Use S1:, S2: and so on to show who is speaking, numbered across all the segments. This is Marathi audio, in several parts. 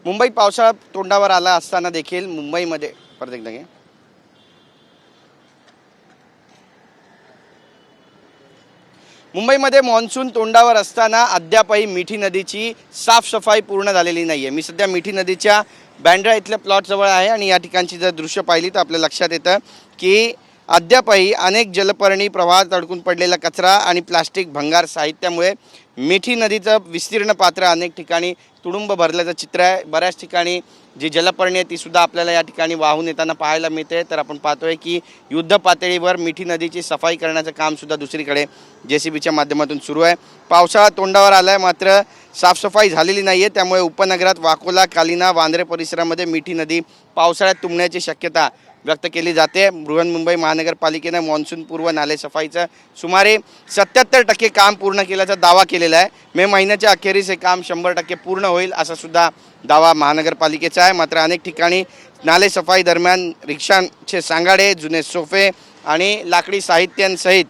S1: मुंबई पावसाळा तोंडावर आला असताना देखील मुंबईमध्ये परत एकदा घे मुंबईमध्ये मान्सून तोंडावर असताना अद्यापही मिठी नदीची साफसफाई पूर्ण झालेली नाहीये। मी सध्या मिठी नदीच्या बँड्रा इथल्या प्लॉट जवळ आहे आणि या ठिकाणची जर दृश्य पाहिली तर आपल्या लक्षात येतं की अद्यापही अनेक जलपर्णी प्रवाहात अडकून पडलेला कचरा आणि प्लास्टिक भंगार साहित्यामुळे मिठी नदीचं विस्तीर्ण पात्र अनेक ठिकाणी तुडुंब भरल्याचं चित्र आहे। बऱ्याच ठिकाणी जी जलपर्णी आहे ती सुद्धा आपल्याला या ठिकाणी वाहून येताना पाहायला मिळते। तर आपण पाहतोय की युद्ध पातळीवर मिठी नदीची सफाई करण्याचं काम सुद्धा दुसरीकडे JCBच्या माध्यमातून सुरू आहे। पावसाळा तोंडावर आलाय मात्र साफसफाई झालेली नाहीये, त्यामुळे उपनगरात वाकोला, कालिना, वांद्रे परिसरामध्ये मिठी नदी पावसाळ्यात तुंबण्याची शक्यता व्यक्त केली जाते। बृहन्मुंबई महानगरपालिकेने मान्सून पूर्व नाले सफाईचं सुमारे 77% काम पूर्ण केल्याचा दावा केलेला आहे। मे महिन्याच्या अखेरीस हे काम 100% पूर्ण होईल असा सुद्धा दावा महानगरपालिकेचा आहे। मात्र अनेक ठिकाणी नाले सफाई दरम्यान रिक्षांचे सांगाडे, जुने सोफे आणि लाकडी साहित्यांसहित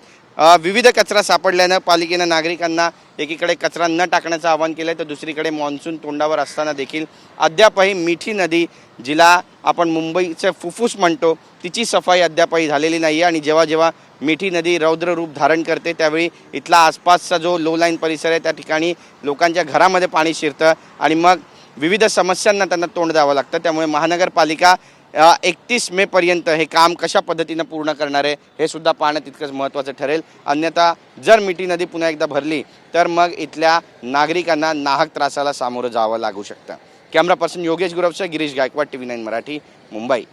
S1: विविध कचरा सापडल्यानं पालिकेनं नागरिकांना एकीकडे कचरा न टाकण्याचं आवाहन केलं आहे तर दुसरीकडे मान्सून तोंडावर असताना देखील अद्यापही मिठी नदी, जिला आपण मुंबईचं फुफ्फुस म्हणतो, तिची सफाई अद्यापही झालेली नाही आहे। आणि जेव्हा जेव्हा मिठी नदी रौद्र रूप धारण करते त्यावेळी इथला आसपासचा जो लो लाईन परिसर आहे त्या ठिकाणी लोकांच्या घरामध्ये पाणी शिरतं आणि मग विविध समस्यांना त्यांना तोंड द्यावं लागतं। त्यामुळे महानगरपालिका 31 मे पर्यंत हे काम कशा पद्धतीनं पूर्ण करणार आहे हे सुद्धा पाहणं तितकंच महत्त्वाचं ठरेल। अन्यथा जर मिठी नदी पुन्हा एकदा भरली तर मग इथल्या नागरिकांना नाहक त्रासाला सामोरं जावं लागू शकतं। कॅमेरा पर्सन योगेश गुरवसह गिरीश गायकवाड, TV9 मराठी, मुंबई।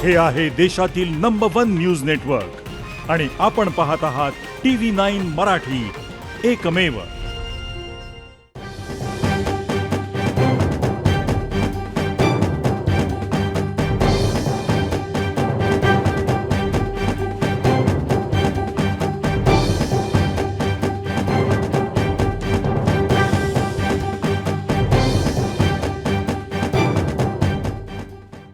S2: हे आहे देशातील नंबर 1 न्यूज नेटवर्क आणि आपण पाहत आहात TV9 मराठी, एकमेव।